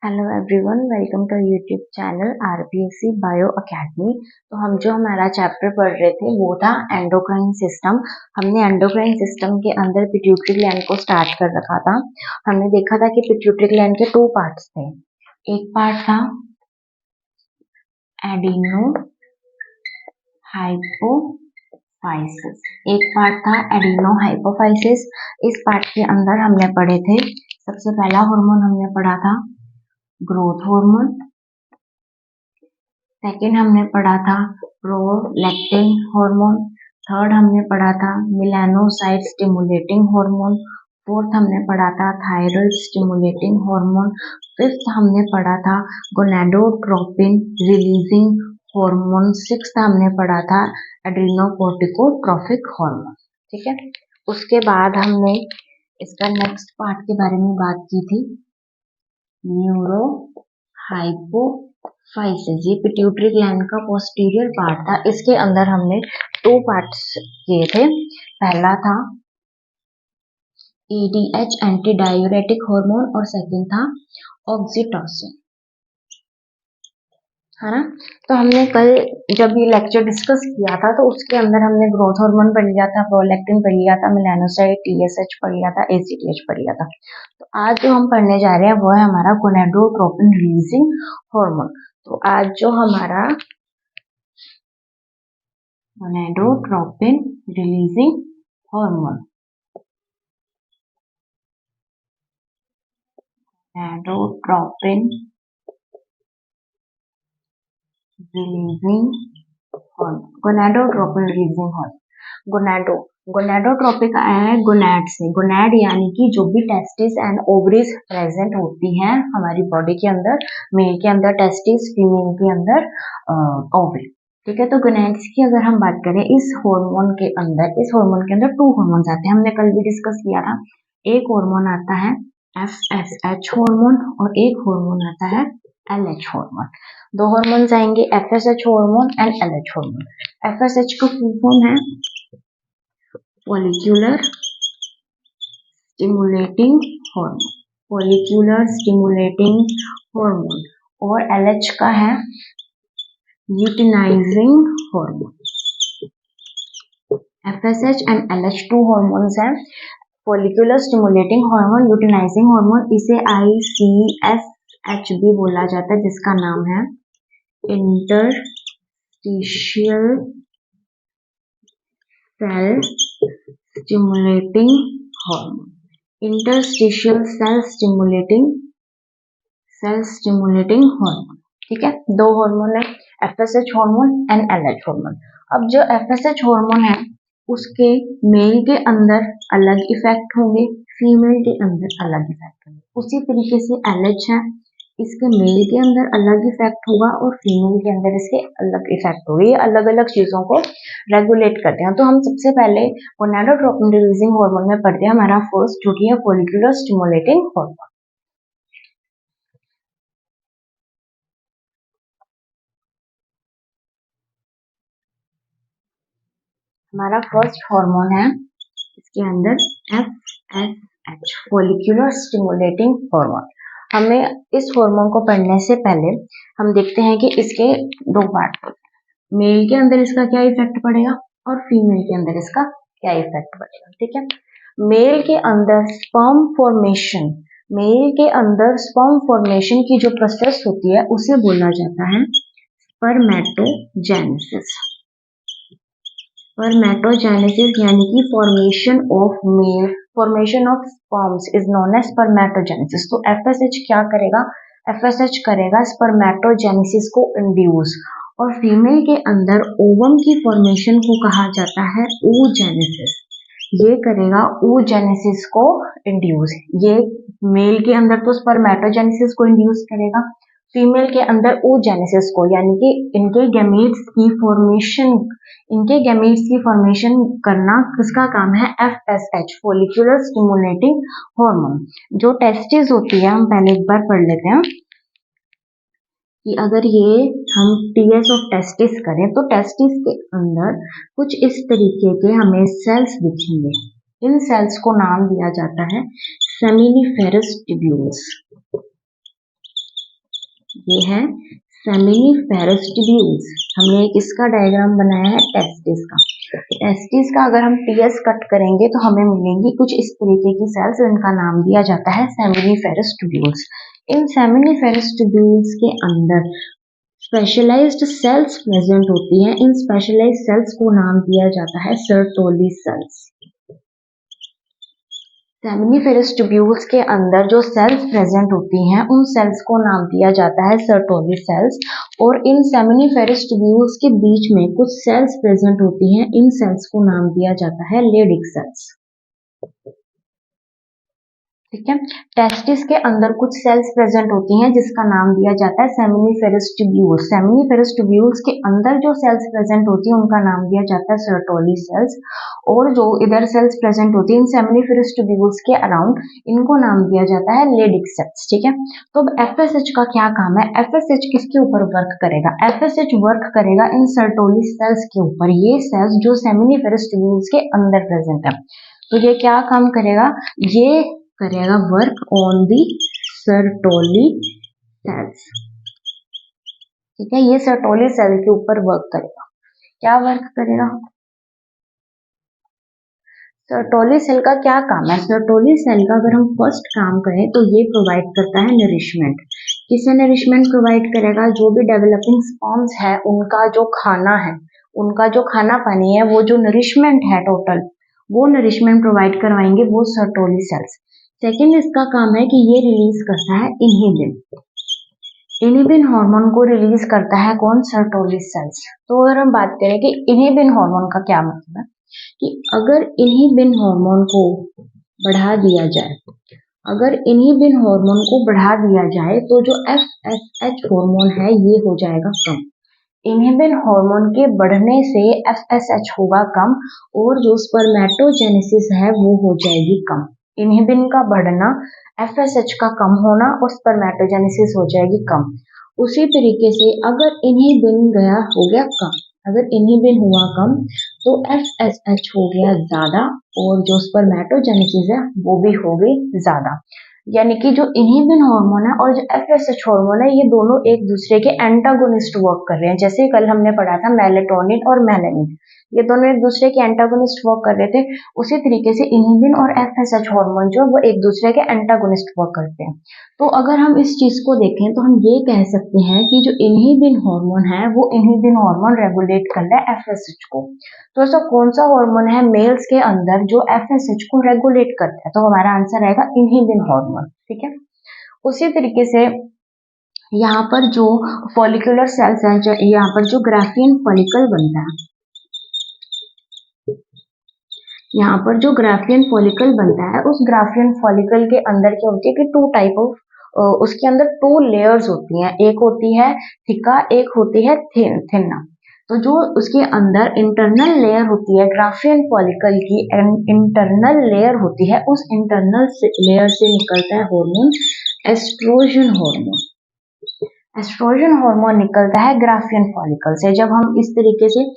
Hello everyone, welcome to YouTube channel RBSC bio academy. तो हम जो हमारा चैप्टर पढ़ रहे थे वो था एंडोक्राइन सिस्टम। हमने एंडोक्राइन सिस्टम के अंदर पिट्यूटरी ग्लैंड को स्टार्ट कर रखा था। हमने देखा था कि पिट्यूटरी ग्लैंड के टू पार्ट्स थे। एक पार्ट था एडिनो हाइपोफाइसिस, एक पार्ट था एडिनो हाइपोफाइसिस। इस पार्ट के अंदर हमने पढ़े थे, सबसे पहला हार्मोन हमने पढ़ा था ग्रोथ हार्मोन। सेकंड हमने पढ़ा था प्रोलैक्टिन हार्मोन। थर्ड हमने पढ़ा था मेलानोसाइट स्टिमुलेटिंग हार्मोन। फोर्थ हमने पढ़ा था थायराइड स्टिमुलेटिंग हार्मोन। फिफ्थ हमने पढ़ा था गोनाडोट्रोपिन रिलीजिंग हार्मोन। सिक्स्थ हमने पढ़ा था एड्रेनोकोर्टिकोट्रोफिक हार्मोन। ठीक है, उसके बाद हमने इसका नेक्स्ट पार्ट के बारे में बात की थी, न्यूरो हाइपोफाइसिस। ये पिट्यूटरी ग्लैंड का पोस्टीरियर पार्ट था। इसके अंदर हमने टू पार्ट्स किए थे। पहला था EDH एंटी डायूरेटिक हार्मोन और सेकंड था ऑक्सीटोसिन, है ना। तो हमने कल जब ये लेक्चर डिस्कस किया था तो उसके अंदर हमने ग्रोथ हार्मोन पढ़ लिया था, प्रोलैक्टिन पढ़ लिया था, मेलानोसाइट TSH पढ़ लिया था, ACTH पढ़ लिया था। तो आज जो हम पढ़ने जा रहे हैं वो है हमारा गोनाडोट्रोपिन रिलीजिंग हार्मोन। तो आज जो हमारा gonadotropin releasing hormone, gonadotropin releasing hormone, gonadotropin releasing hormone. Gonadotropic आया है गोनैड से। गोनैड यानी कि जो भी टेस्टिस एंड ओवरीज प्रेजेंट होती हैं हमारी बॉडी के अंदर, मेल के अंदर टेस्टिस, फीमेल के अंदर ओवरी। ठीक है, तो गोनैड्स की अगर हम बात करें इस हार्मोन के अंदर टू हार्मोन्स आते हैं। हमने कल भी डिस्कस किया था। एक हार्मोन आता है FSH हार्मोन और एक हार्मोन आता है LH हार्मोन। दो हार्मोन्स आएंगे, FSH hormone and LH hormone. FSH का फुल फॉर्म है follicular stimulating hormone, follicular stimulating hormone. और LH का है luteinising hormone. FSH and LH two hormones हैं, follicular stimulating hormone, luteinising hormone. इसे ICSH भी बोला जाता है, जिसका नाम है interstitial cell stimulating hormone, interstitial cell stimulating hormone. ठीक है, दो हार्मोन है, FSH hormone and LH hormone. अब जो FSH हार्मोन है उसके मेल के अंदर अलग इफेक्ट होंगे, फीमेल के अंदर अलग इफेक्ट होंगे। उसी तरीके से LH है, इसके मेल के अंदर अलग इफेक्ट होगा और फीमेल के अंदर इसके अलग इफेक्ट होगा। ये अलग अलग चीजों को रेगुलेट करते हैं। तो हम सबसे पहले गोनाडोट्रोपिन रिलीजिंग हार्मोन में पढ़ते हैं हमारा फर्स्ट, जो कि है फॉलिक्यूलर स्टिमुलेटिंग हार्मोन। हमारा फर्स्ट हार्मोन है इसके अंदर FSH, फॉलिक्यूलर स्टिमुलेटिंग हार्मोन। हमें इस हार्मोन को पढ़ने से पहले हम देखते हैं कि इसके दो पार्ट होते हैं, मेल के अंदर इसका क्या इफेक्ट पड़ेगा और फीमेल के अंदर इसका क्या इफेक्ट पड़ेगा। ठीक है, मेल के अंदर स्पर्म फॉर्मेशन की जो प्रोसेस होती है उसे बोला जाता है स्पर्मेटोजेनेसिस। स्पर्मेटोजेनेसिस यानी कि formation of sperms is known as spermatogenesis. तो FSH क्या करेगा, FSH करेगा स्पर्मेटोजेनेसिस को इंड्यूस, और फीमेल के अंदर ओवम की फॉर्मेशन को कहा जाता है oogenesis। ये करेगा oogenesis को इंड्यूस। ये मेल के अंदर तो स्पर्मेटोजेनेसिस को इंड्यूस करेगा, फीमेल के अंदर oogenesis को, यानी कि इनके गैमेट्स की फॉर्मेशन करना किसका काम है, FSH, फॉलिक्यूलर स्टिमुलेटिंग हार्मोन। जो टेस्टिस होती है, हम पहले एक बार पढ़ लेते हैं कि अगर ये हम TS ऑफ टेस्टिस करें तो टेस्टिस के अंदर कुछ इस तरीके के हमें सेल्स दिखेंगे। इन सेल्स को नाम दिया जाता है सेमिनिफेरस ट्यूब्यूल्स। ये है सेमिनिफेरस ट्यूब्यूल्स। हमने एक इसका डायग्राम बनाया है टेस्टिस का। टेस्टिस का अगर हम टीएस कट करेंगे तो हमें मिलेंगी कुछ इस तरीके की सेल्स, इनका नाम दिया जाता है सेमिनिफेरस ट्यूब्यूल्स। इन सेमिनिफेरस ट्यूब्यूल्स के अंदर स्पेशलाइज्ड सेल्स प्रेजेंट होती हैं। इन स्पेशलाइज्ड सेल्स को नाम दिया जाता है सर्टोली सेल्स। सेमिनिफेरस ट्यूब्यूल्स के अंदर जो सेल्स प्रेजेंट होती हैं उन सेल्स को नाम दिया जाता है सर्टोली सेल्स। और इन सेमिनिफेरस ट्यूब्यूल्स के बीच में कुछ सेल्स प्रेजेंट होती हैं, इन सेल्स को नाम दिया जाता है लेडिक सेल्स। ठीक है, टेस्टिस के अंदर कुछ सेल्स प्रेजेंट होती हैं जिसका नाम दिया जाता है सेमिनिफेरस ट्यूब्यूल्स। सेमिनिफेरस ट्यूब्यूल्स के अंदर जो सेल्स प्रेजेंट होती हैं उनका नाम दिया जाता है सर्टोली सेल्स। और जो इधर सेल्स प्रेजेंट होती हैं इन सेमिनिफेरस ट्यूब्यूल्स के अराउंड, इनको नाम दिया जाता है लेडिक सेल्स। ठीक है, तो अब एफएसएच का क्या काम है? एफएसएच किसके ऊपर वर्क करेगा? एफएसएच वर्क करेगा इन सर्टोली सेल्स के ऊपर। ये सेल्स जो सेमिनिफेरस ट्यूब्यूल्स के अंदर प्रेजेंट है, तो ये क्या काम करेगा? ये करेगा work on the Sertoli cells. ठीक है, ये सर्टोली सेल के ऊपर वर्क करेगा। क्या वर्क करेगा? सर्टोली सेल का क्या काम है? सर्टोली सेल का अगर हम फर्स्ट काम करें तो ये प्रोवाइड करता है नरिशमेंट। किसे नरिशमेंट प्रोवाइड करेगा? जो भी डेवलपिंग स्पर्म्स है उनका जो खाना है, उनका जो खाना पानी है, वो जो नरिशमेंट है टोटल, वो नरिशमेंट प्रोवाइड करवाएंगे वो सर्टोली सेल्स। सेकेंड इसका काम है कि ये रिलीज करता है इनहिबिन। इनहिबिन हार्मोन को रिलीज करता है कौन? Sertoli cells. तो अगर हम बात करें कि इनहिबिन हार्मोन का क्या मतलब है, कि अगर इनहिबिन हार्मोन को बढ़ा दिया जाए, अगर इनहिबिन हार्मोन को बढ़ा दिया जाए तो जो एफएसएच हार्मोन है ये हो जाएगा कम। इनहिबिन हार्मोन के बढ़ने से एफएसएच होगा कम और जो स्पर्मेटोजेनेसिस है वो हो जाएगी कम। इनहिबिन का बढ़ना, एफएसएच का कम होना और स्पर्मेटोजेनेसिस हो जाएगी कम। उसी तरीके से अगर इनहिबिन हो गया कम, अगर इनहिबिन हुआ कम तो एफएसएच हो गया ज्यादा और जो स्पर्मेटोजेनेसिस है वो भी हो गई ज्यादा। यानी कि जो इनहिबिन हार्मोन है और जो एफएसएच हार्मोन है ये दोनों एक दूसरे के एंटागोनिस्ट वर्क कर रहे हैं। जैसे कल हमने पढ़ा था मेलेटोनिन और मेलानिन, ये दोनों एक दूसरे के एंटागोनिस्ट वर्क कर रहे थे। उसी तरीके से इनहिबिन और एफएसएच हार्मोन जो वो एक दूसरे के एंटागोनिस्ट वर्क करते हैं। तो अगर हम इस चीज को देखें तो हम ये कह सकते हैं कि जो इनहिबिन हार्मोन है वो इनहिबिन हार्मोन रेगुलेट कर रहा है एफएसएच को। तो ऐसा कौन सा हार्मोन है मेल्स के अंदर जो एफएसएच को रेगुलेट करता है? तो हमारा आंसर आएगा इनहिबिन हार्मोन। ठीक है, उसी तरीके से यहाँ पर जो फॉलिकुलर सेल्स है, यहाँ पर जो ग्राफियन फॉलिकल बनता है, यहाँ पर जो ग्राफियन फॉलिकल बनता है उस ग्राफियन फॉलिकल के अंदर क्या होती है कि टू टाइप ऑफ उसके अंदर टू लेयर्स होती हैं। एक होती है थिका, एक होती है थिना। तो जो उसके अंदर इंटरनल लेयर होती है ग्राफियन फॉलिकल की, इंटरनल लेयर होती है, उस इंटरनल लेयर से निकलता है hormone oestrogen hormone. Oestrogen hormone निकलता है ग्राफियन फॉलिकल से। जब हम इस तरीके से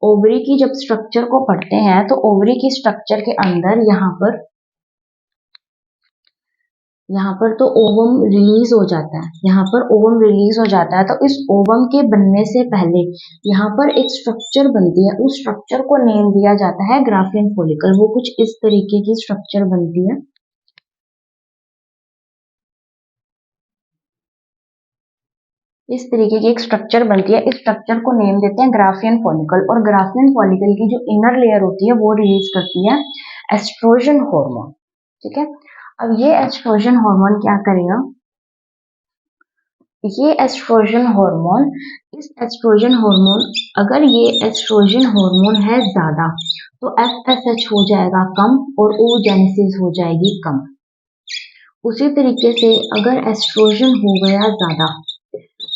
ओवरी की जब स्ट्रक्चर को पढ़ते हैं तो ओवरी की स्ट्रक्चर के अंदर यहाँ पर तो ओवम रिलीज हो जाता है, यहाँ पर ओवम रिलीज हो जाता है। तो इस ओवम के बनने से पहले यहाँ पर एक स्ट्रक्चर बनती है, उस स्ट्रक्चर को नेम दिया जाता है ग्राफियन फॉलिकल। वो कुछ इस तरीके की स्ट्रक्चर बनती है, इस तरीके की एक स्ट्रक्चर बनती है। इस स्ट्रक्चर को नेम देते हैं ग्राफियन फॉलिकल। और ग्राफियन फॉलिकल की जो इनर लेयर होती है वो रिलीज करती है एस्ट्रोजन हार्मोन। ठीक है, अब ये एस्ट्रोजन हार्मोन क्या करेगा? ये एस्ट्रोजन हार्मोन, इस एस्ट्रोजन हार्मोन, अगर ये एस्ट्रोजन हार्मोन है ज्यादा तो एफएसएच हो जाएगा कम और oogenesis हो जाएगी कम। उसी तरीके से अगर एस्ट्रोजन हो गया ज्यादा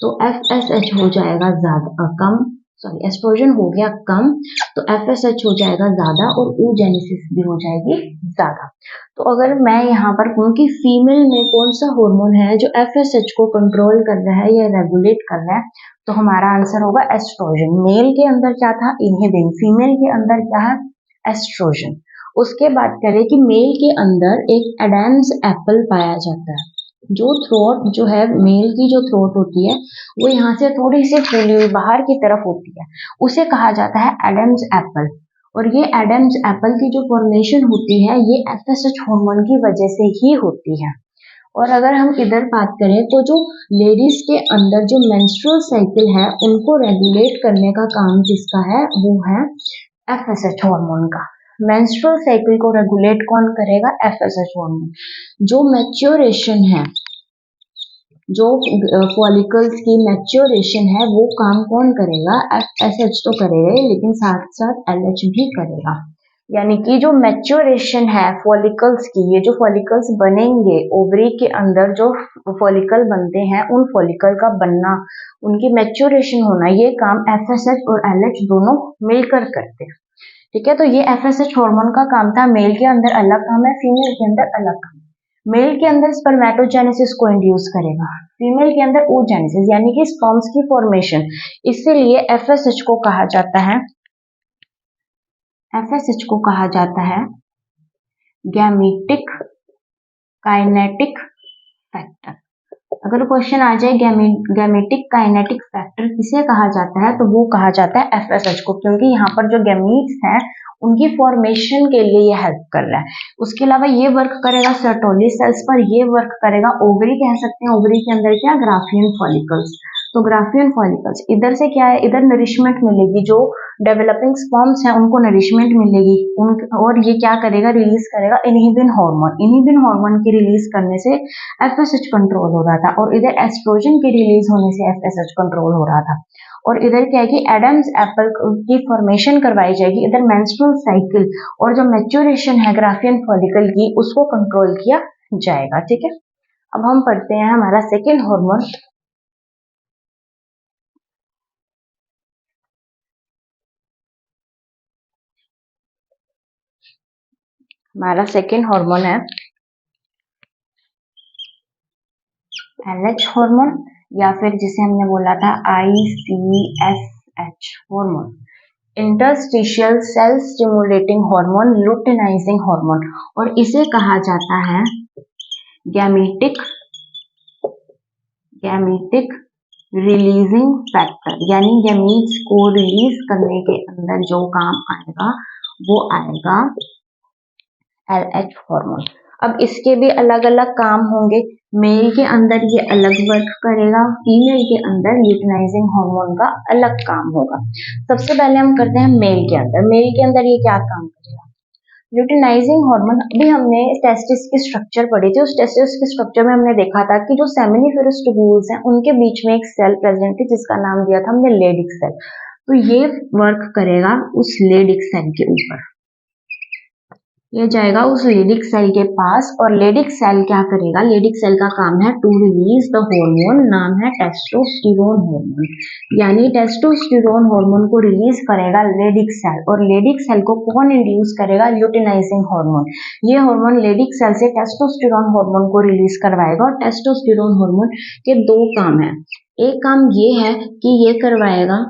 तो एफएसएच हो जाएगा ज्यादा कम, सॉरी एस्ट्रोजन हो गया कम तो एफएसएच हो जाएगा ज्यादा और oogenesis भी हो जाएगी ज्यादा। तो अगर मैं यहाँ पर कहूँ कि फीमेल में कौन सा हार्मोन है जो एफएसएच को कंट्रोल कर रहा है या रेगुलेट कर रहा है, तो हमारा आंसर होगा एस्ट्रोजन। मेल के अंदर क्या था? इनहिबिन। फीमेल के अंदर क्या है? एस्ट्रोजन। उसके बाद करें कि मेल के अंदर एक एडम्स एप्पल पाया जाता है। जो थ्रोट जो है मेल की जो थ्रोट होती है वो यहाँ से थोड़ी सी फूली हुई बाहर की तरफ होती है, उसे कहा जाता है एडम्स एप्पल। और ये एडम्स एप्पल की जो फॉर्मेशन होती है ये एफएसएच हार्मोन की वजह से ही होती है। और अगर हम इधर बात करें तो जो लेडीज के अंदर जो मेंस्ट्रुअल साइकिल है उनको रेगुलेट करने का काम किसका है, वो है एफएसएच हार्मोन का। मेंस्ट्रुअल साइकिल को रेगुलेट कौन करेगा, एफएसएच हार्मोन। जो मैच्योरेशन है, जो फॉलिकल्स की मैच्योरेशन है वो काम कौन करेगा, एफएसएच तो करेगा लेकिन साथ साथ एलएच भी करेगा। यानी कि जो मैच्योरेशन है फॉलिकल्स की, ये जो फॉलिकल्स बनेंगे ओवरी के अंदर, जो फॉलिकल बनते हैं उन फॉलिकल का बनना, उनकी मैच्योरेशन होना, ये काम एफएसएच और एलएच दोनों मिलकर करते हैं। ठीक है, तो ये एफएसएच हार्मोन का काम था। मेल के अंदर अलग काम है, फीमेल के अंदर अलग काम। मेल के अंदर स्पर्मेटोजेनेसिस को इंड्यूस करेगा, फीमेल के अंदर oogenesis यानी कि स्पर्म्स की फॉर्मेशन। इसीलिए एफएसएच को कहा जाता है, एफएसएच को कहा जाता है गैमेटिक काइनेटिक फैक्टर। अगर क्वेश्चन आ जाए गैमेटिक काइनेटिक फैक्टर किसे कहा जाता है, तो वो कहा जाता है एफएसएच को, क्योंकि यहाँ पर जो गैमीट्स हैं उनकी फॉर्मेशन के लिए ये हेल्प कर रहा है। उसके अलावा ये वर्क करेगा सर्टोली सेल्स पर, ये वर्क करेगा ओवरी, कह सकते हैं ओवरी के अंदर क्या, ग्राफियन फॉलिकल्स। तो ग्राफियन फॉलिकल्स इधर से क्या है, इधर नरिशमेंट मिलेगी, जो डेवलपिंग स्पर्म्स हैं उनको नरिशमेंट मिलेगी और ये क्या करेगा, रिलीज करेगा इनहिबिन हार्मोन। इनहिबिन हार्मोन की रिलीज करने से एफएसएच कंट्रोल हो रहा था और इधर एस्ट्रोजन के रिलीज होने से एफएसएच कंट्रोल हो रहा था। और इधर क्या है कि एडम्स एप्पल की फॉर्मेशन करवाई जाएगी, इधर मेंस्ट्रुअल साइकिल और जो मैच्योरेशन है ग्राफियन फॉलिकल की उसको कंट्रोल किया जाएगा। ठीक है, अब हम पढ़ते हैं हमारा सेकेंड हार्मोन। हमारा सेकेंड हार्मोन है एलएच हार्मोन, या फिर जिसे हमने बोला था ICSH hormone, interstitial cell stimulating hormone, luteinising hormone. और इसे कहा जाता है गैमेटिक रिलीजिंग फैक्टर, यानी गैमीट्स को रिलीज करने के अंदर जो काम आएगा वो आएगा एलएच हार्मोन। अब इसके भी अलग अलग काम होंगे, मेल के अंदर ये अलग वर्क करेगा, फीमेल के अंदर ल्यूटिनाइजिंग हार्मोन का अलग काम होगा। सबसे पहले हम करते हैं मेल के अंदर। मेल के अंदर ये क्या काम करेगा, ल्यूटिनाइजिंग हार्मोन। अभी हमने टेस्टिस की स्ट्रक्चर पढ़ी थी, उस टेस्टिस के स्ट्रक्चर में हमने देखा था कि जो सेमिनिफेरस ट्यूब्यूल्स हैं उनके बीच में एक सेल प्रेजेंट है जिसका नाम दिया था हमने लेडिक सेल। तो ये वर्क करेगा उस लेडिक सेल के ऊपर, ये जाएगा उस लेडिक सेल के पास और लेडिक सेल क्या करेगा, लेडिक सेल का काम है टू रिलीज द हार्मोन, नाम है टेस्टोस्टेरोन हार्मोन। यानी टेस्टोस्टेरोन हार्मोन को रिलीज करेगा लेडिक सेल, और लेडिक सेल को कौन इंड्यूस करेगा, ल्यूटिनाइजिंग हार्मोन। ये हार्मोन लेडिक सेल से टेस्टोस्टेरोन हार्मोन को रिलीज करवाएगा। और टेस्टोस्टेरोन हार्मोन के दो काम है, एक काम ये है कि ये करवाएगा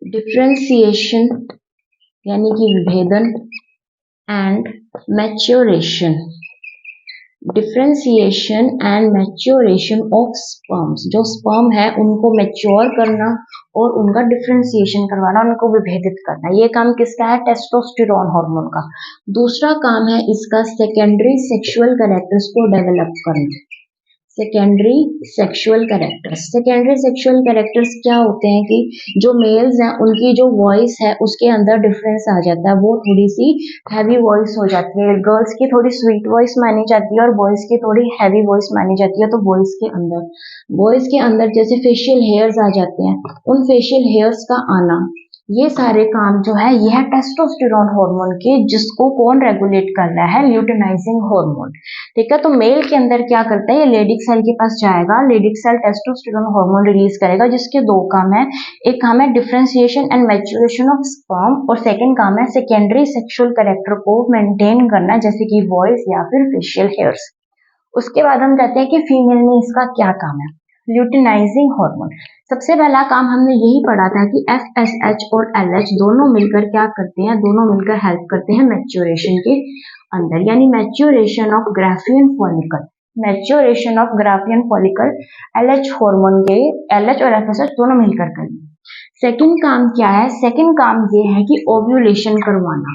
डिफरेंशिएशन यानी कि विभेदन and maturation, differentiation and maturation of sperms. जो स्पर्म है उनको मैच्योर करना और उनका डिफरेंशिएशन करवाना, उनको विभेदित करना, ये काम किसका है, टेस्टोस्टेरोन हार्मोन का। दूसरा काम है इसका सेकेंडरी सेक्सुअल कैरेक्टर्स को डेवलप करना। Secondary sexual characters, secondary sexual characters क्या होते हैं कि जो मेल्स हैं उनकी जो वॉइस है उसके अंदर डिफरेंस आ जाता है, वो थोड़ी सी हैवी वॉइस हो जाती है। गर्ल्स की थोड़ी स्वीट वॉइस मानी जाती है और बॉयज की थोड़ी हैवी वॉइस मानी जाती है। तो बॉयज के अंदर जैसे फेशियल हेयर्स आ जाते हैं, उन फेशियल हेयर्स का आना, ये सारे काम जो है ये है टेस्टोस्टेरोन हार्मोन के, जिसको कौन रेगुलेट कर रहा है, ल्यूटिनाइजिंग हार्मोन। ठीक है, तो मेल के अंदर क्या करता है, ये लेडिक सेल के पास जाएगा, Leydig cell testosterone hormone release करेगा जिसके दो काम है, एक काम है differentiation and maturation of sperm और सेकंड काम है सेकेंडरी सेक्सुअल कैरेक्टर को मेंटेन करना, जैसे कि वॉइस या फिर फेशियल हेयर्स। उसके बाद हम कहते हैं कि फीमेल में इसका क्या काम है, ल्यूटिनाइजिंग हार्मोन। सबसे पहला काम हमने यही पढ़ा था कि एफएसएच और एलएच दोनों मिलकर क्या करते हैं, दोनों मिलकर हेल्प करते हैं मैच्योरेशन के अंदर, यानी maturation of Graafian follicle. Maturation of Graafian follicle LH hormone के LH और FSH दोनों मिलकर करेंगे। सेकंड काम क्या है? सेकंड काम ये है कि ओव्यूलेशन करवाना।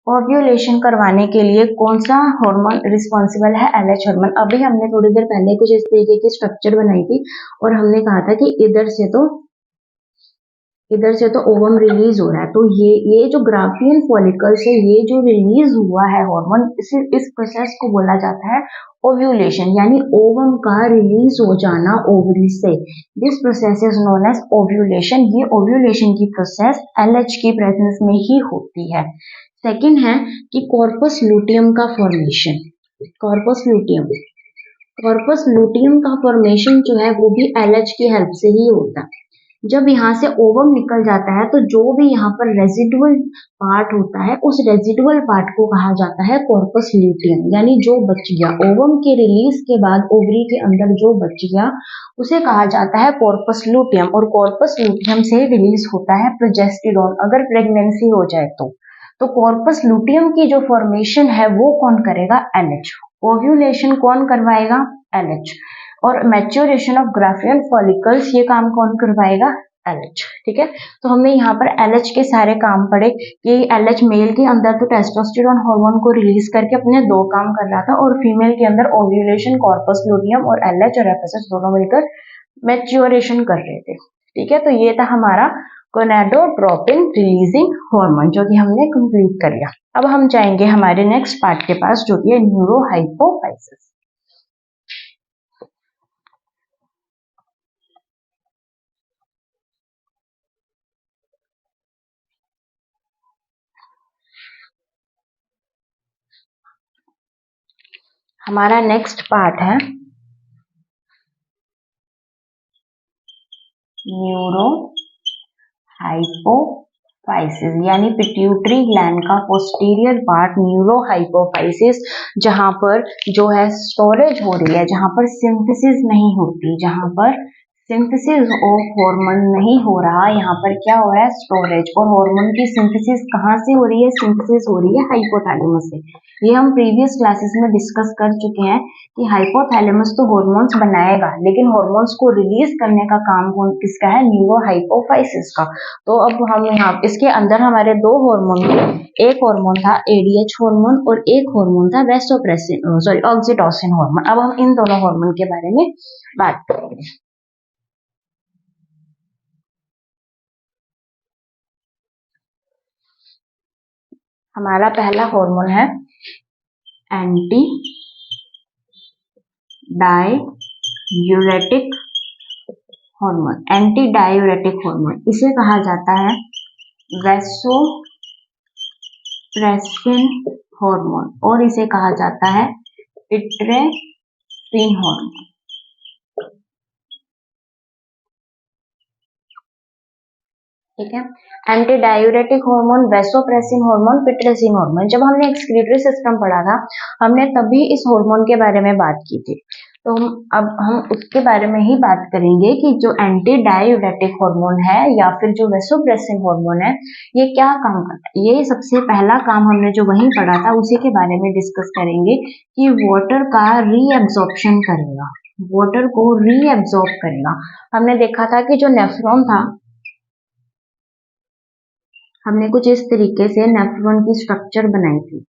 ओव्यूलेशन करवाने के लिए कौन सा हार्मोन रिस्पॉन्सिबल है? LH hormone. अभी हमने थोड़ी देर पहले कुछ इस तरीके की स्ट्रक्चर बनाई थी और हमने कहा था कि इधर से तो ओवम रिलीज हो रहा है, तो ये जो ग्राफियन फॉलिकल से ये जो रिलीज हुआ है हार्मोन, इस प्रोसेस को बोला जाता है ओव्यूलेशन, यानी ओवम का रिलीज हो जाना ओवरी से। This process is known as ovulation. ये ओव्यूलेशन की प्रोसेस LH की प्रेजेंस में ही होती है। सेकंड है कि कॉर्पस लूटियम का फॉर्मेशन। कॉर्पस लूटियम का फॉर्मेशन जो है वो भी LH की हेल्प से ही होता है। जब यहाँ से ओवम निकल जाता है तो जो भी यहाँ पर रेजिडुअल पार्ट होता है, उस रेजिडुअल पार्ट को कहा जाता है कॉर्पस ल्यूटियम, यानी जो बच गया ओवम के रिलीज के बाद ओवरी के अंदर जो बच गया उसे कहा जाता है कॉर्पस ल्यूटियम। और कॉर्पस ल्यूटियम से रिलीज होता है प्रोजेस्टेरोन अगर प्रेगनेंसी हो जाए तो कॉर्पस ल्यूटियम की जो फॉर्मेशन है वो कौन करेगा? LH। ओव्यूलेशन कौन करवाएगा? LH। और मैच्योरेशन ऑफ ग्राफियन फॉलिकल्स ये काम कौन करवाएगा? LH। ठीक है, तो हमने यहाँ पर LH के सारे काम पढ़े कि LH मेल के अंदर तो टेस्टोस्टेरोन हार्मोन को रिलीज करके अपने दो काम कर रहा था और फीमेल के अंदर ओव्यूलेशन, कॉर्पस लूटियम और LH और FSH दोनों मिलकर मैच्योरेशन कर रहे थे। ठीक है, तो ये था हमारा गोनाडोट्रोपिन रिलीजिंग हार्मोन जो कि हमने कंप्लीट कर लिया। अब हम जाएंगे हमारे नेक्स्ट पार्ट के पास जो कि है न्यूरोहाइपोफाइसिस। हमारा नेक्स्ट पार्ट है न्यूरोहाइपोफाइसिस, यानी पिट्यूटरी ग्लैंड का पोस्टीरियर पार्ट न्यूरोहाइपोफाइसिस, जहां पर जो है स्टोरेज हो रही है, जहां पर सिंथेसिस नहीं होती, जहां पर सिंथेसिस ऑफ हार्मोन नहीं हो रहा, यहाँ पर क्या हो रहा है? स्टोरेज। और हार्मोन की सिंथेसिस कहाँ से हो रही है? सिंथेसिस हो रही है हाइपोथैलेमस से। ये हम प्रीवियस क्लासेस में डिस्कस कर चुके हैं कि हाइपोथैलेमस तो हार्मोन्स बनाएगा, लेकिन हार्मोन्स को रिलीज करने का काम किसका है? न्यूरोहाइपोफाइसिस का। तो अब हम यहाँ इसके अंदर हमारे दो हार्मोन थे, एक हार्मोन था ADH हार्मोन और एक हार्मोन था वेसोप्रेसिन ऑक्सीटोसिन हार्मोन। अब हम इन दोनों हार्मोन के बारे में बात करेंगे। हमारा पहला हार्मोन है anti diuretic hormone. Anti diuretic hormone इसे कहा जाता है वैसोप्रेसिन हार्मोन और इसे कहा जाता है पिट्रेसिन हार्मोन। ठीक है, anti diuretic hormone, vasopressin hormone, pitressin hormone. जब हमने एक्सक्रीटरी सिस्टम पढ़ा था हमने तभी इस हार्मोन के बारे में बात की थी, तो अब हम उसके बारे में ही बात करेंगे कि जो एंटी डाययूरेटिक हार्मोन है या फिर जो वैसोप्रेसिन हार्मोन है ये क्या काम करता है। ये सबसे पहला काम हमने जो वही पढ़ा था उसी के बारे में डिस्कस करेंगे कि वाटर का रीएब्जॉर्प्शन करेगा, वाटर को रीएब्जॉर्ब करेगा। हमने देखा था कि जो नेफ्रॉन था, हमने कुछ इस तरीके से नेफ्रॉन की स्ट्रक्चर बनाई थी,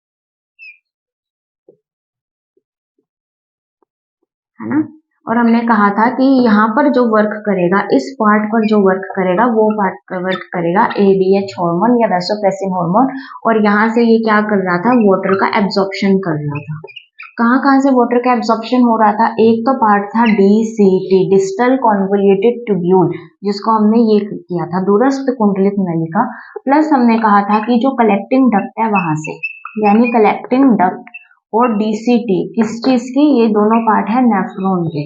है ना। और हमने कहा था कि यहाँ पर जो वर्क करेगा, इस पार्ट पर जो वर्क करेगा वो पार्ट वर्क करेगा ADH हार्मोन या वैसोप्रेसिन हार्मोन। और यहाँ से ये क्या कर रहा था? वाटर का एब्जॉर्प्शन कर रहा था। कहाँ से वाटर का एब्जॉर्प्शन हो रहा था? एक तो पार्ट था DCT, डिस्टल कॉन्वोल्यूटेड ट्यूब्यूल, जिसको हमने ये किया था दूरस्थ कुंडलित नलिका। प्लस हमने कहा था कि जो कलेक्टिंग डक्ट है वहां से, यानी कलेक्टिंग डक्ट और DCT किस चीज की? ये दोनों पार्ट है नेफ्रॉन के।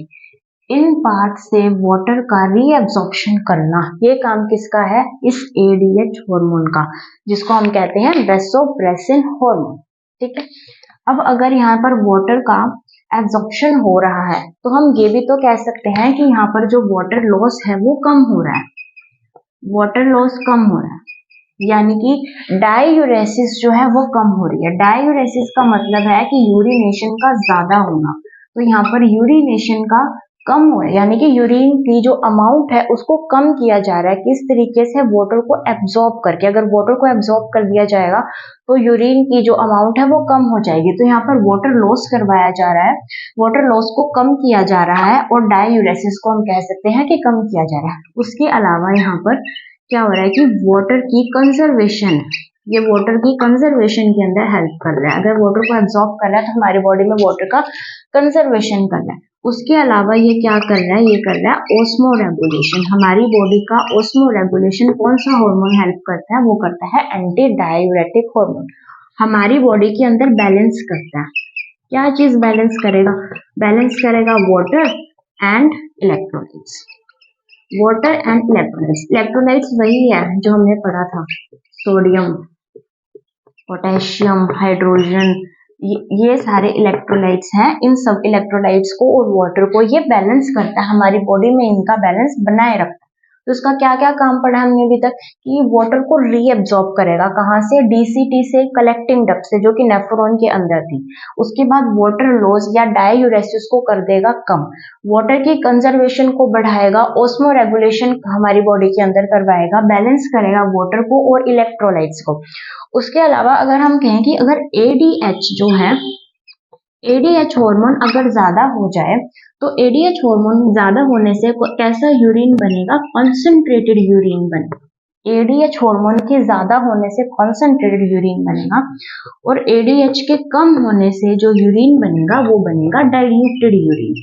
इन पार्ट से वाटर का रीएब्जॉर्प्शन करना ये काम किसका है? इस ADH हार्मोन का, जिसको हम कहते हैं वैसोप्रेसिन हार्मोन। ठीक है, अब अगर यहाँ पर वाटर का एब्जॉर्प्शन हो रहा है तो हम ये भी तो कह सकते हैं कि यहाँ पर जो वाटर लॉस है वो कम हो रहा है, वाटर लॉस कम हो रहा है। यानी कि डाययूरेसिस जो है वो कम हो रही है। डाययूरेसिस का मतलब है कि यूरिनेशन का ज्यादा होना, तो यहाँ पर यूरिनेशन का कम हो, यानी कि यूरिन की जो अमाउंट है उसको कम किया जा रहा है। किस तरीके से? वाटर को एब्जॉर्ब करके। अगर वाटर को एब्जॉर्ब कर दिया जाएगा तो यूरिन की जो अमाउंट है वो कम हो जाएगी। तो यहाँ पर वाटर लॉस करवाया जा रहा है, वाटर लॉस को कम किया जा रहा है, और डाययूरेसिस को हम कह सकते हैं कि कम किया जा रहा है। उसके अलावा यहाँ पर क्या हो रहा है कि वाटर की कंजर्वेशन, ये वाटर की कंजर्वेशन के अंदर हेल्प कर रहा है। अगर वाटर को एब्जॉर्ब कर रहा है तो हमारी बॉडी में वाटर का कंजर्वेशन कर रहा है। उसके अलावा ये क्या कर रहा है? ये कर रहा है ओस्मो रेगुलेशन। हमारी बॉडी का ओस्मो रेगुलेशन कौन सा हार्मोन हेल्प करता है? वो करता है एंटी डाययूरेटिक हार्मोन। हमारी बॉडी के अंदर बैलेंस करता है। क्या चीज बैलेंस करेगा? बैलेंस करेगा water and electrolytes. Water and electrolytes. Electrolytes वही है जो हमने पढ़ा था, सोडियम, पोटेशियम, हाइड्रोजन, ये सारे इलेक्ट्रोलाइट्स हैं। इन सब इलेक्ट्रोलाइट्स को और वाटर को ये बैलेंस करता है, हमारी बॉडी में इनका बैलेंस बनाए रखता है। तो इसका क्या क्या काम पढ़ा हमने अभी तक? कि वाटर को रीअब्जॉर्ब करेगा। कहाँ से? डीसीटी से, कलेक्टिंग डक्ट से, जो कि नेफ्रॉन के अंदर थी। उसके बाद वाटर लॉस या डाययूरेसिस को कर देगा कम, वाटर की कंजर्वेशन को बढ़ाएगा, ओस्मो रेगुलेशन हमारी बॉडी के अंदर करवाएगा, बैलेंस करेगा वाटर को और इलेक्ट्रोलाइट्स को। उसके अलावा अगर हम कहें कि अगर एडीएच जो है, एडीएच हार्मोन अगर ज्यादा हो जाए तो एडीएच हार्मोन ज्यादा होने से कैसा यूरिन बनेगा? कॉन्सेंट्रेटेड यूरिन बनेगा। एडीएच हार्मोन के ज्यादा होने से कॉन्सेंट्रेटेड यूरिन बनेगा, और एडीएच के कम होने से जो यूरिन बनेगा वो बनेगा डाइल्यूटेड यूरिन।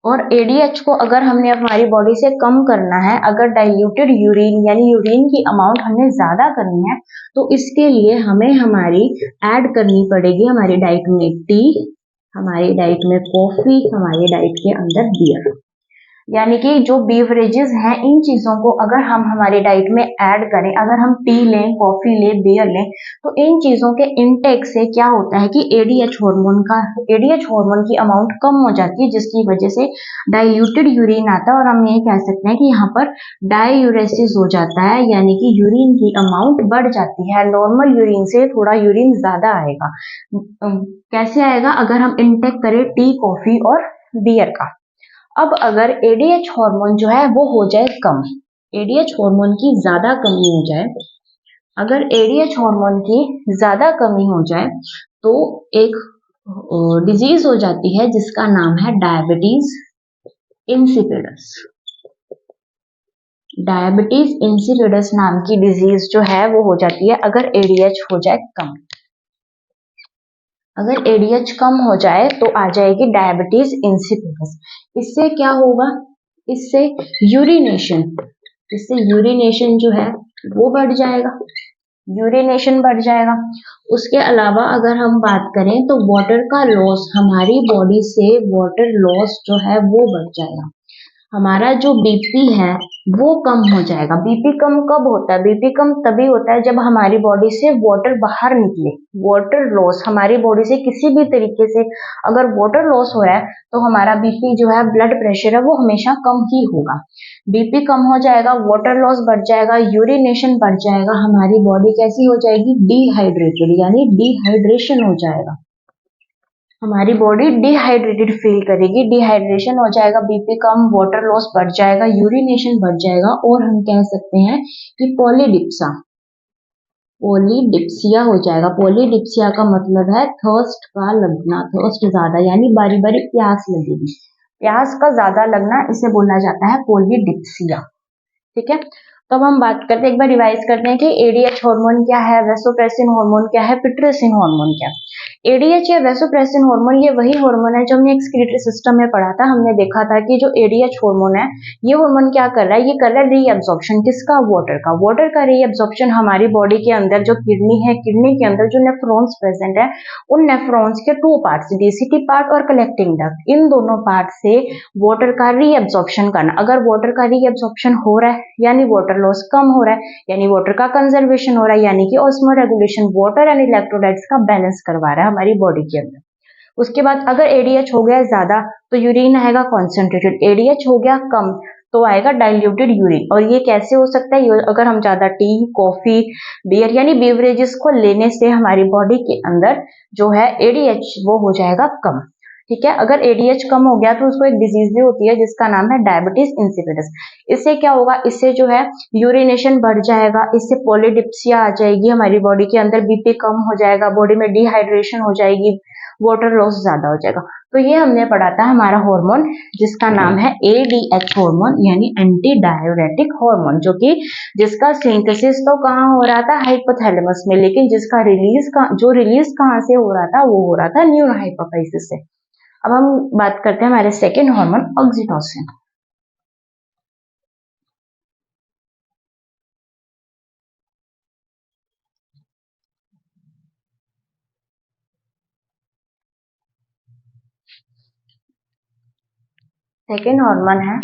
और एडीएच को अगर हमने हमारी बॉडी से कम करना है, अगर डाइल्यूटेड यूरिन यानी यूरिन की अमाउंट हमने ज्यादा करनी है, तो इसके लिए हमें हमारी ऐड करनी पड़ेगी हमारी डाइट में टी, हमारी डाइट में कॉफी, हमारी डाइट के अंदर बियर। यानी कि जो बीवरेजेस हैं, इन चीजों को अगर हम हमारी डाइट में ऐड करें, अगर हम टी लें, कॉफी लें, बियर लें, तो इन चीजों के इनटेक से क्या होता है कि एडीएच हार्मोन की अमाउंट कम हो जाती है, जिसकी वजह से डाइल्यूटेड यूरिन आता है, और हम ये कह सकते हैं कि यहाँ पर डाययूरेसिस हो जाता है, यानी कि यूरिन की अमाउंट बढ़ जाती है। नॉर्मल यूरिन से थोड़ा यूरिन ज्यादा आएगा। कैसे आएगा? अगर हम इनटेक करें टी, कॉफी और बियर का। अब अगर एडीएच हार्मोन जो है वो हो जाए कम, एडीएच हार्मोन की ज्यादा कमी हो जाए, अगर एडीएच हार्मोन की ज्यादा कमी हो जाए तो एक डिजीज हो जाती है जिसका नाम है डायबिटीज इंसिपिडस। डायबिटीज इंसिपिडस नाम की डिजीज जो है वो हो जाती है अगर एडीएच हो जाए कम। अगर एडीएच कम हो जाए तो आ जाएगी डायबिटीज इंसिपिडस। इससे क्या होगा? इससे यूरिनेशन जो है वो बढ़ जाएगा, यूरिनेशन बढ़ जाएगा। उसके अलावा अगर हम बात करें तो वाटर का लॉस, हमारी बॉडी से वाटर लॉस जो है वो बढ़ जाएगा। हमारा जो बीपी है वो कम हो जाएगा। बीपी कम कब होता है? बीपी कम तभी होता है जब हमारी बॉडी से वाटर बाहर निकले। वाटर लॉस, हमारी बॉडी से किसी भी तरीके से अगर वाटर लॉस हो रहा है तो हमारा बीपी जो है, ब्लड प्रेशर है, वो हमेशा कम ही होगा। बीपी कम हो जाएगा, वाटर लॉस बढ़ जाएगा, यूरिनेशन बढ़ जाएगा, हमारी बॉडी कैसी हो जाएगी? डिहाइड्रेटेड, यानी डिहाइड्रेशन हो जाएगा। हमारी बॉडी डिहाइड्रेटेड फील करेगी, डिहाइड्रेशन हो जाएगा, बीपी कम, वाटर लॉस बढ़ जाएगा, यूरिनेशन बढ़ जाएगा, और हम कह सकते हैं कि पॉलीडिप्सिया हो जाएगा। पॉलीडिप्सिया का मतलब है थर्स्ट का लगना, थर्स्ट ज्यादा, यानी बारी बारी प्यास लगेगी, प्यास का ज्यादा लगना, इसे बोला जाता है पॉलीडिप्सिया। ठीक है, तो अब हम बात करते हैं, एक बार रिवाइज करते हैं कि एडीएच हार्मोन क्या है, वैसोप्रेसिन हार्मोन क्या है, पिट्रोसिन हार्मोन क्या है। एडीएच या वैसोप्रेसिन हार्मोन ये वही हार्मोन है जो हमने एक्सक्रीटरी सिस्टम में पढ़ा था। हमने देखा था कि जो एडीएच हार्मोन है, ये हार्मोन क्या कर रहा है? ये कर रहा है रीअब्जॉर्प्शन। किसका? वाटर का। वाटर का रीअब्जॉर्प्शन हमारी बॉडी के अंदर जो किडनी है, किडनी के अंदर जो नेफ्रॉन्स प्रेजेंट है, उन नेफ्रॉन्स के टू पार्ट्स, डीसीटी पार्ट और कलेक्टिंग डक्ट, इन दोनों पार्ट से वाटर का रीअब्जॉर्प्शन करना। अगर वाटर का रीअब्जॉर्प्शन हो रहा है यानी वाटर लॉस कम हो रहा है, यानी वाटर का कंजर्वेशन हो रहा है, यानी कि osmo regulation water and electrolytes का बैलेंस करवा रहा है हमारी बॉडी के अंदर। उसके बाद अगर एडीएच हो गया ज्यादा तो यूरिन आएगा कॉन्सेंट्रेटेड, एडीएच हो गया कम तो आएगा डाइल्यूटेड यूरिन। और ये कैसे हो सकता है? अगर हम ज्यादा टी, कॉफी, बियर यानी बेवरेजेस को लेने से हमारी बॉडी के अंदर जो है एडीएच वो हो जाएगा कम। ठीक है, अगर एडीएच कम हो गया तो उसको एक डिजीज भी होती है जिसका नाम है डायबिटीज इंसिपिडस। इससे क्या होगा? इससे जो है यूरिनेशन बढ़ जाएगा, इससे पॉलीडिप्सिया आ जाएगी हमारी बॉडी के अंदर, बीपी कम हो जाएगा, बॉडी में डिहाइड्रेशन हो जाएगी, वाटर लॉस ज्यादा हो जाएगा। तो ये हमने पढ़ा था हमारा हार्मोन जिसका नाम है एडीएच हार्मोन यानी एंटी डाययूरेटिक हार्मोन, जो कि जिसका सिंथेसिस तो कहाँ हो रहा था? हाइपोथैलेमस में, लेकिन जिसका रिलीज कहाँ से हो रहा था? वो हो रहा था न्यूरो हाइपोफाइसिस से। अब हम बात करते हैं हमारे second hormone oxytocin. Second hormone है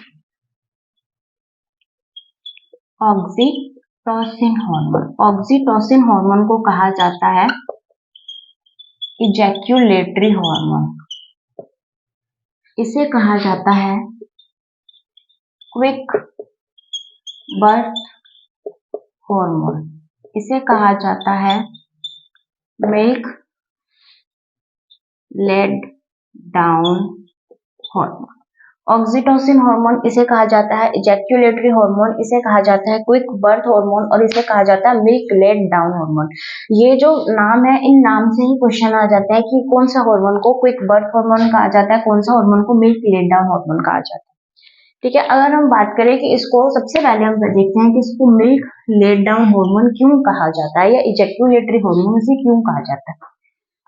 ऑक्सीटोसिन हार्मोन। ऑक्सीटोसिन हार्मोन को कहा जाता है इजैक्यूलेटरी हार्मोन। इसे कहा जाता है क्विक बर्थ हार्मोन। इसे कहा जाता है milk laid down hormone. Oxytocin hormone इसे कहा जाता है इजैक्यूलेटरी हार्मोन, इसे कहा जाता है क्विक बर्थ हार्मोन और इसे कहा जाता है मिल्क लेड डाउन हार्मोन। ये जो नाम है, इन नाम से ही क्वेश्चन आ जाता है कि कौन सा हार्मोन को क्विक बर्थ हार्मोन कहा जाता है, कौन सा हार्मोन को मिल्क लेड डाउन हार्मोन कहा जाता है। ठीक है, अगर हम बात करें कि इसको, सबसे पहले हम देखते हैं कि इसको मिल्क लेड डाउन हार्मोन क्यों कहा जाता है या इजैक्यूलेटरी हार्मोन इसे क्यों कहा जाता है।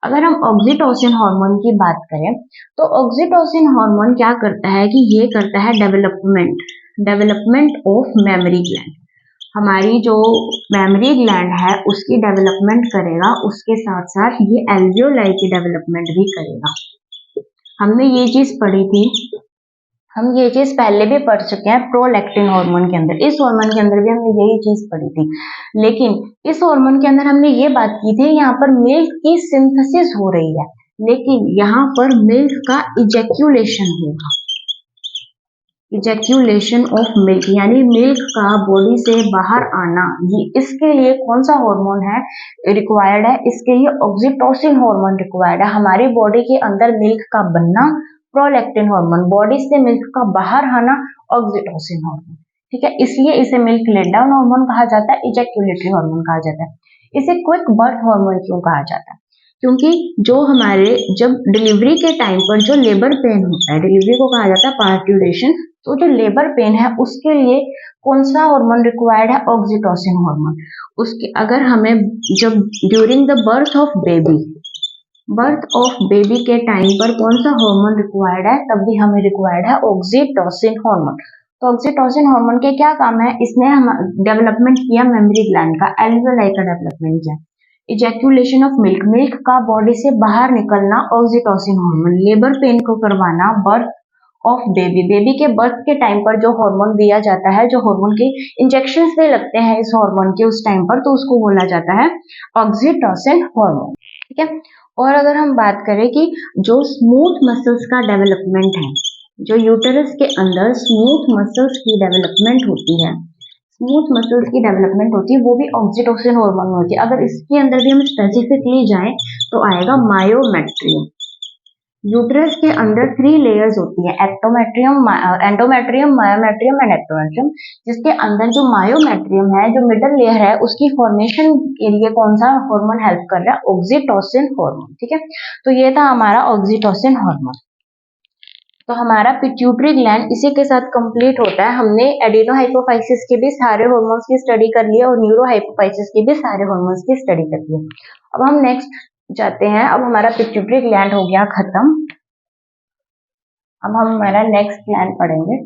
अगर हम ऑक्सीटोसिन हार्मोन की बात करें तो ऑक्सीटोसिन हार्मोन क्या करता है कि ये करता है डेवलपमेंट ऑफ मेमोरी ग्लैंड। हमारी जो मेमोरी ग्लैंड है उसकी डेवलपमेंट करेगा, उसके साथ साथ ये एल्वियोलाई की डेवलपमेंट भी करेगा। हमने ये चीज पढ़ी थी, हम ये चीज पहले भी पढ़ चुके हैं प्रोलैक्टिन हार्मोन के अंदर। इस हार्मोन के अंदर भी हमने यही चीज पढ़ी थी, लेकिन इस हार्मोन के अंदर हमने ये बात की थी यहाँ पर मिल्क की सिंथेसिस हो रही है, लेकिन यहाँ पर मिल्क का इजैक्यूलेशन होगा। इजैक्यूलेशन ऑफ मिल्क यानी मिल्क का बॉडी से बाहर आना, ये इसके लिए कौन सा हार्मोन है रिक्वायर्ड है? इसके लिए ऑक्सीटोसिन हार्मोन रिक्वायर्ड है। हमारी बॉडी के अंदर मिल्क का बनना प्रोलैक्टिन हार्मोन, बॉडी से मिल्क का बाहर आना ऑक्सीटोसिन हार्मोन। ठीक है, इसलिए इसे मिल्क लेट डाउन हार्मोन कहा जाता है, इजैक्यूलेटरी हार्मोन कहा जाता है। इसे क्विक बर्थ हार्मोन क्यों कहा जाता है? क्योंकि जो हमारे जब डिलीवरी के टाइम पर जो लेबर पेन होता है, डिलीवरी को कहा जाता है पार्ट्यूलेशन, तो जो लेबर पेन है उसके लिए कौन सा हार्मोन रिक्वायर्ड है? Oxytocin hormone. उसके अगर हमें जब during the birth of baby के टाइम पर कौन सा हार्मोन रिक्वायर्ड है? तब भी हमें रिक्वायर्ड है ऑक्सीटोसिन हार्मोन। तो ऑक्सीटोसिन हार्मोन के क्या काम है? इसने हम डेवलपमेंट किया मेमोरी ग्लैंड का, एल्वियोलाई का डेवलपमेंट किया, इजैक्यूलेशन ऑफ मिल्क, मिल्क का बॉडी से बाहर निकलना ऑक्सीटोसिन हार्मोन, लेबर पेन को करवाना, बर्थ ऑफ बेबी के बर्थ के टाइम पर जो हार्मोन दिया जाता है, जो हार्मोन के इंजेक्शन भी लगते हैं इस हार्मोन के उस टाइम पर, तो उसको बोला जाता है ऑक्सीटोसिन हार्मोन। ठीक है, और अगर हम बात करें कि जो स्मूथ मसल्स का डेवलपमेंट है, जो यूटेरस के अंदर स्मूथ मसल्स की डेवलपमेंट होती है, स्मूथ मसल्स की डेवलपमेंट होती है, वो भी ऑक्सीटोसिन हार्मोन में होती है। अगर इसके अंदर भी हम स्पेसिफिकली जाएं तो आएगा मायोमेट्रियम। यूट्रस के अंदर 3 लेयर्स होती है, एक्टोमेट्रियम, एंडोमेट्रियम, मायोमेट्रियम एंड एक्टोमेट्रियम। जिसके अंदर जो मायोमेट्रियम है, जो मिडल लेयर है, उसकी फॉर्मेशन के लिए कौन सा हार्मोन हेल्प कर रहा है? Oxytocin hormone. ठीक है, तो ये था हमारा ऑक्सीटोसिन हार्मोन। तो हमारा पिट्यूटरी ग्लैंड इसी के साथ कंप्लीट होता है। हमने एडिनोहाइपोफाइसिस के भी सारे हार्मोन्स की स्टडी कर ली है और न्यूरोहाइपोफाइसिस के भी सारे हार्मोन्स की स्टडी कर ली है। अब हम नेक्स्ट जाते हैं। अब हमारा पिट्यूटरी ग्लैंड हो गया खत्म। अब हम हमारा नेक्स्ट ग्लैंड पढ़ेंगे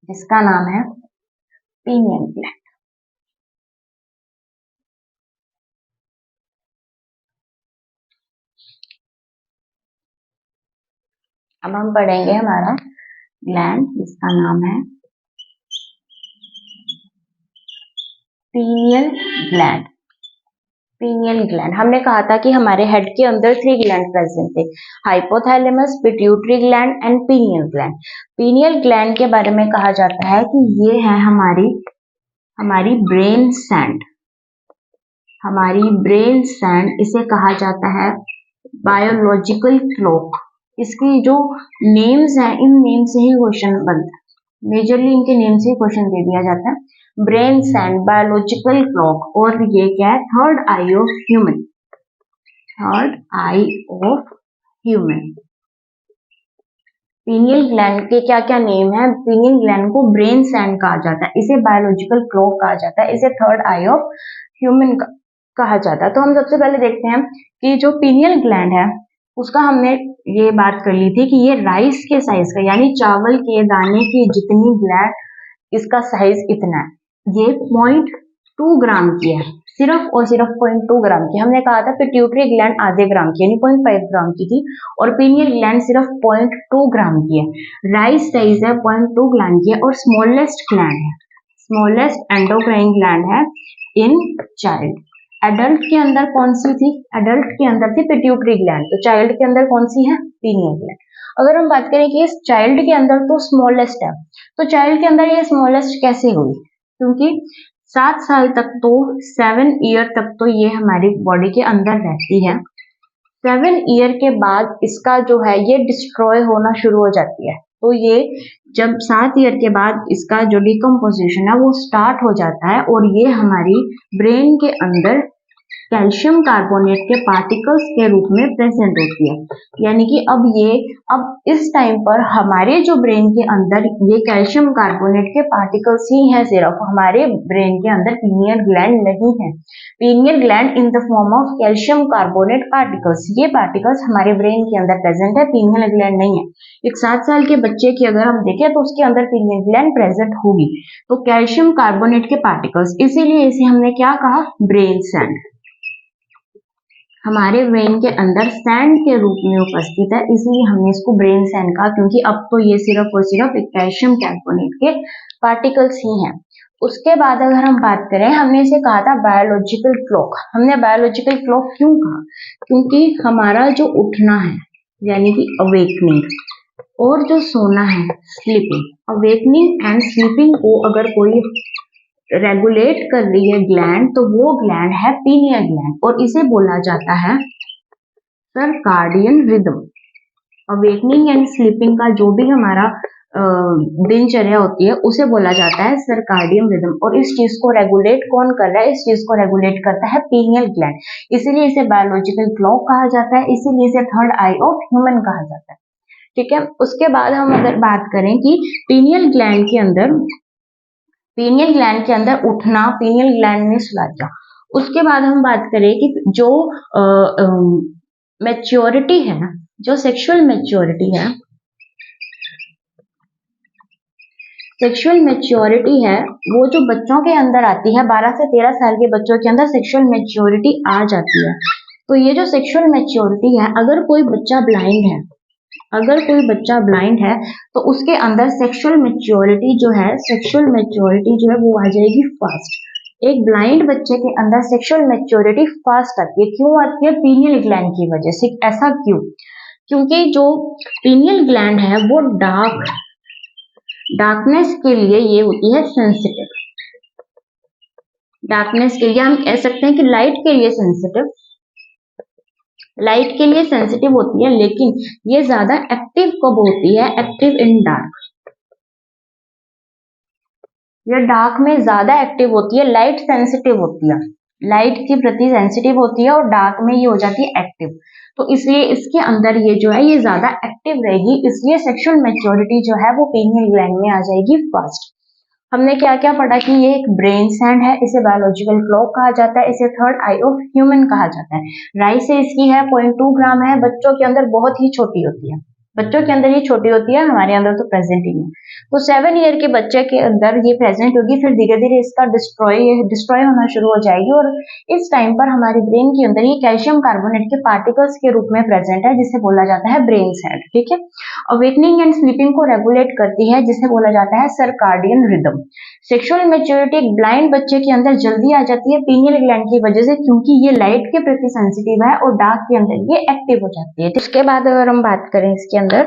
जिसका नाम है पीनियन ग्लैंड। अब हम पढ़ेंगे हमारा ग्लैंड जिसका नाम है पीनियल ग्लैंड। पीनियल ग्लैंड, हमने कहा था कि हमारे हेड के अंदर 3 ग्लैंड प्रेजेंट थे, hypothalamus, pituitary gland and pineal gland. Pineal gland के बारे में कहा जाता है कि ये है हमारी ब्रेन सैंड, हमारी ब्रेन सैंड, इसे कहा जाता है बायोलॉजिकल क्लॉक। इसकी जो नेम्स हैं, इन नेम से ही क्वेश्चन बनता है, मेजरली इनके नेम से ही क्वेश्चन दे दिया जाता है। ब्रेन सैंड, बायोलॉजिकल क्लॉक, और ये क्या है, third I of human, third I of human. Pineal gland के क्या क्या नेम है? पीनियल ग्लैंड को ब्रेन सैंड कहा जाता है, इसे बायोलॉजिकल क्लॉक कहा जाता है, इसे थर्ड आई ऑफ ह्यूमन कहा जाता है। तो हम सबसे पहले देखते हैं कि जो पीनियल ग्लैंड है उसका हमने ये बात कर ली थी कि ये राइस के साइज का, यानी चावल के दाने की जितनी ग्लैंड, इसका साइज इतना है, ये 0.2 ग्राम की है, सिर्फ और सिर्फ 0.2 ग्राम की। हमने कहा था पिट्यूटरी ग्लैंड आधे ग्राम की यानी 0.5 ग्राम की थी, और पीनियल ग्लैंड सिर्फ 0.2 ग्राम की है। राइस साइज है 0.2 ग्राम की है, और स्मॉलेस्ट ग्लैंड है, स्मॉलेस्ट एंडोक्राइन ग्लैंड है इन चाइल्ड। एडल्ट के अंदर कौन सी थी? एडल्ट के अंदर थी पिट्यूटरी ग्लैंड, तो चाइल्ड के अंदर कौन सी है? Pineal gland. अगर हम बात करें कि इस चाइल्ड के अंदर तो स्मॉलेस्ट है, तो चाइल्ड के अंदर ये स्मॉलेस्ट कैसे हुई? क्योंकि 7 साल तक तो 7 ईयर तक तो ये हमारी बॉडी के अंदर रहती है। 7 ईयर के बाद इसका जो है ये डिस्ट्रॉय होना शुरू हो जाती है, तो ये जब 7 ईयर के बाद इसका जो डिकम्पोजिशन है वो स्टार्ट हो जाता है, और ये हमारी ब्रेन के अंदर कैल्शियम कार्बोनेट के पार्टिकल्स के रूप में प्रेजेंट होती है। यानी कि अब इस टाइम पर हमारे जो ब्रेन के अंदर ये कैल्शियम कार्बोनेट के पार्टिकल्स ही हैं, सिर्फ हमारे ब्रेन के अंदर पीनियल ग्लैंड नहीं है। Pineal gland in the form of calcium carbonate particles, ये पार्टिकल्स हमारे ब्रेन के अंदर प्रेजेंट है, पीनियल ग्लैंड नहीं है। एक 7 साल के बच्चे की अगर हम देखें तो उसके अंदर पीनियल ग्लैंड प्रेजेंट होगी, तो कैल्शियम कार्बोनेट के पार्टिकल्स, इसीलिए इसे हमने क्या कहा? Brain sand. हमारे ब्रेन के अंदर सैंड के रूप में उपस्थित है, इसलिए हमने इसको ब्रेन सैंड कहा, क्योंकि अब तो ये सिर्फ और सिर्फ एक कैल्शियम कार्बोनेट के पार्टिकल्स ही हैं। उसके बाद अगर हम बात करें, हमने इसे कहा था बायोलॉजिकल क्लॉक। हमने बायोलॉजिकल क्लॉक क्यों कहा? क्योंकि हमारा जो उठना है यानी कि अवेकनिंग, और जो सोना है स्लीपिंग, अवेकनिंग एंड स्लीपिंग को अगर कोई रेगुलेट कर रही है ग्लैंड, तो वो ग्लैंड है पीनियल ग्लैंड, और इसे बोला जाता है circadian rhythm. Awakening and sleeping का जो भी हमारा दिनचर्या होती है उसे बोला जाता है सर्काडियन रिदम, और इस चीज को रेगुलेट कौन कर रहा है? इस चीज को रेगुलेट करता है पीनियल ग्लैंड, इसीलिए इसे बायोलॉजिकल क्लॉक कहा जाता है, इसीलिए इसे थर्ड आई ऑफ ह्यूमन कहा जाता है। ठीक है, उसके बाद हम अगर बात करें कि पीनियल ग्लैंड के अंदर उठना, पीनियल ग्लैंड में सुला गया। उसके बाद हम बात करें कि जो मैच्योरिटी है, जो सेक्सुअल मैच्योरिटी है, वो जो बच्चों के अंदर आती है, 12 से 13 साल के बच्चों के अंदर सेक्सुअल मैच्योरिटी आ जाती है। तो ये जो सेक्सुअल मैच्योरिटी है, अगर कोई बच्चा ब्लाइंड है तो उसके अंदर सेक्सुअल मैच्योरिटी जो है वो आ जाएगी फास्ट। एक ब्लाइंड बच्चे के अंदर सेक्सुअल मैच्योरिटी फास्ट आती है, क्यों आती है? पीनियल ग्लैंड की वजह से। ऐसा क्यों? क्योंकि जो पीनियल ग्लैंड है वो डार्कनेस के लिए ये होती है सेंसिटिव। डार्कनेस के लिए हम कह सकते हैं कि लाइट के लिए सेंसिटिव होती है, लेकिन ये ज्यादा एक्टिव कब होती है? Active in dark. ये डार्क में ज्यादा एक्टिव होती है, लाइट सेंसिटिव होती है, लाइट के प्रति सेंसिटिव होती है, और डार्क में ये हो जाती है एक्टिव। तो इसलिए इसके अंदर ये जो है ये ज्यादा एक्टिव रहेगी, इसलिए सेक्सुअल मैच्योरिटी जो है वो पीनियल ग्लैंड में आ जाएगी फर्स्ट। हमने क्या क्या पढ़ा कि ये एक ब्रेन सैंड है, इसे बायोलॉजिकल क्लॉक कहा जाता है, इसे थर्ड आई ऑफ ह्यूमन कहा जाता है। राइस से इसकी है 0.2 ग्राम है, बच्चों के अंदर बहुत ही छोटी होती है, बच्चों के अंदर ये छोटी होती है, हमारे अंदर तो प्रेजेंट ही है। तो 7 ईयर के बच्चे के अंदर ये प्रेजेंट होगी, फिर धीरे धीरे इसका डिस्ट्रॉय होना शुरू हो जाएगी और इस टाइम पर हमारे ब्रेन के अंदर ये कैल्शियम कार्बोनेट के पार्टिकल्स के रूप में प्रेजेंट है, जिसे बोला जाता है ब्रेन सेल। ठीक है, अवेकनिंग एंड स्लीपिंग को रेगुलेट करती है, जिसे बोला जाता है सर्काडियन रिदम। सेक्सुअल मेच्योरिटी एक ब्लाइंड बच्चे के अंदर जल्दी आ जाती है पीनियल ग्लैंड की वजह से, क्योंकि ये लाइट के प्रति सेंसिटिव है और डार्क के अंदर ये एक्टिव हो जाती है। इसके बाद अगर हम बात करें इसके अंदर,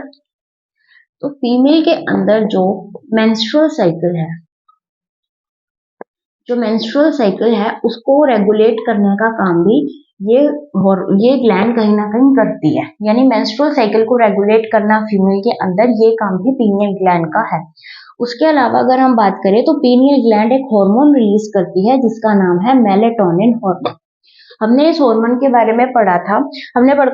तो फीमेल के अंदर जो मेंस्ट्रुअल साइकिल है, उसको रेगुलेट करने का काम भी ये ग्लैंड कहीं ना कहीं करती है। यानी मेंस्ट्रुअल साइकिल को रेगुलेट करना फीमेल के अंदर ये काम भी पीनियल ग्लैंड का है। उसके अलावा अगर हम बात करें तो पीनियल ग्लैंड एक हार्मोन रिलीज करती है, जिसका नाम है मेलेटोनिन हार्मोन। हमने इस हार्मोन के बारे में पढ़ा था।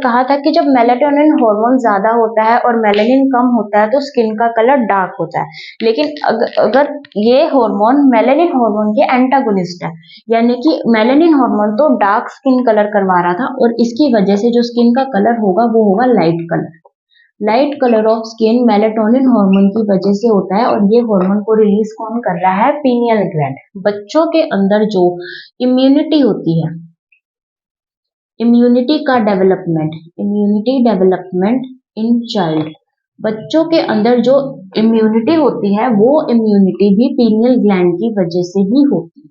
कहा था कि जब मेलेटोनिन हार्मोन ज्यादा होता है और मेलेनिन कम होता है तो स्किन का कलर डार्क होता है। लेकिन अगर ये हार्मोन मेलेनिन हार्मोन के एंटागोनिस्ट है, यानी कि मेलेनिन हार्मोन तो डार्क स्किन कलर करवा रहा था और इसकी वजह से जो स्किन का कलर होगा वो होगा light colour. Light colour of skin melatonin hormone की वजह से होता है और ये हार्मोन को रिलीज कौन कर रहा है? Pineal gland. बच्चों के अंदर जो इम्यूनिटी होती है, इम्यूनिटी डेवलपमेंट इन चाइल्ड, बच्चों के अंदर जो इम्यूनिटी होती है वो इम्यूनिटी भी पीनियल ग्लैंड की वजह से ही होती है।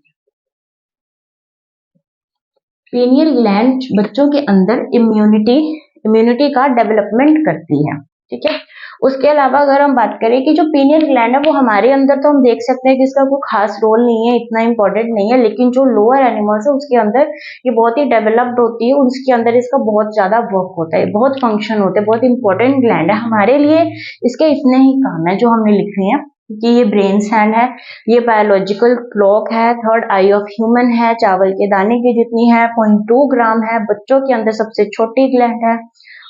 पीनियल ग्लैंड बच्चों के अंदर इम्यूनिटी का डेवलपमेंट करती है। ठीक है, उसके अलावा अगर हम बात करें कि जो पीनियल ग्लैंड है वो हमारे अंदर, तो हम देख सकते हैं कि इसका कोई खास रोल नहीं है, इतना इंपॉर्टेंट नहीं है, लेकिन जो लोअर एनिमल्स है उसके अंदर ये बहुत ही डेवलप्ड होती है, उसके अंदर इसका बहुत ज्यादा वर्क होता है, बहुत फंक्शन होते हैं, बहुत इंपॉर्टेंट ग्लैंड है हमारे लिए। इसके इतने ही काम है जो हमने लिखे हैं कि ये ब्रेन सैंड है, ये बायोलॉजिकल क्लॉक है, थर्ड आई ऑफ ह्यूमन है, चावल के दाने की जितनी है, 0.2 ग्राम है, बच्चों के अंदर सबसे छोटी ग्लैंड है।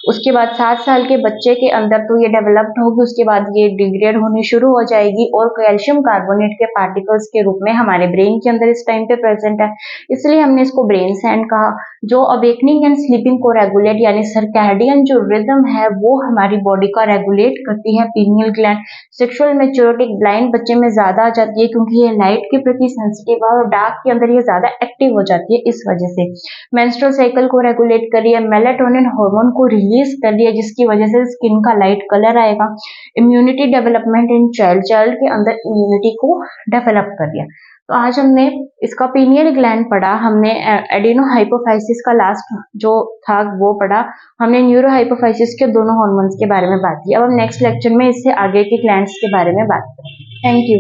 उसके बाद 7 साल के बच्चे के अंदर तो ये डेवलप्ड होगी, उसके बाद ये डिग्रेड होनी शुरू हो जाएगी और कैल्शियम कार्बोनेट के पार्टिकल्स के रूप में हमारे ब्रेन के अंदर इस टाइम पे प्रेजेंट है, इसलिए हमने इसको ब्रेन सैंड कहा। जो अवेकनिंग एंड स्लीपिंग को रेगुलेट, यानी सर्कैडियन जो रिदम है वो हमारी बॉडी का रेगुलेट करती है pineal gland. Sexual maturity blind बच्चे में ज्यादा आ जाती है क्योंकि ये लाइट के प्रति सेंसिटिव है और डार्क के अंदर ये ज्यादा एक्टिव हो जाती है, इस वजह से। मेंस्ट्रुअल साइकिल को रेगुलेट कर रही है, मेलेटोनिन हार्मोन को रिलीज कर रही है, जिसकी वजह से स्किन का लाइट कलर आएगा। इम्यूनिटी डेवलपमेंट इन चाइल्ड के अंदर इम्यूनिटी को डेवलप कर दिया। तो आज हमने इसका पीनियल ग्लैंड पढ़ा, हमने एडिनो हाइपोफाइसिस का लास्ट जो था वो पढ़ा, हमने न्यूरो हाइपोफाइसिस के दोनों हार्मोन्स के बारे में बात की। अब हम नेक्स्ट लेक्चर में इससे आगे के ग्लैंड्स के बारे में बात करेंगे। Thank you.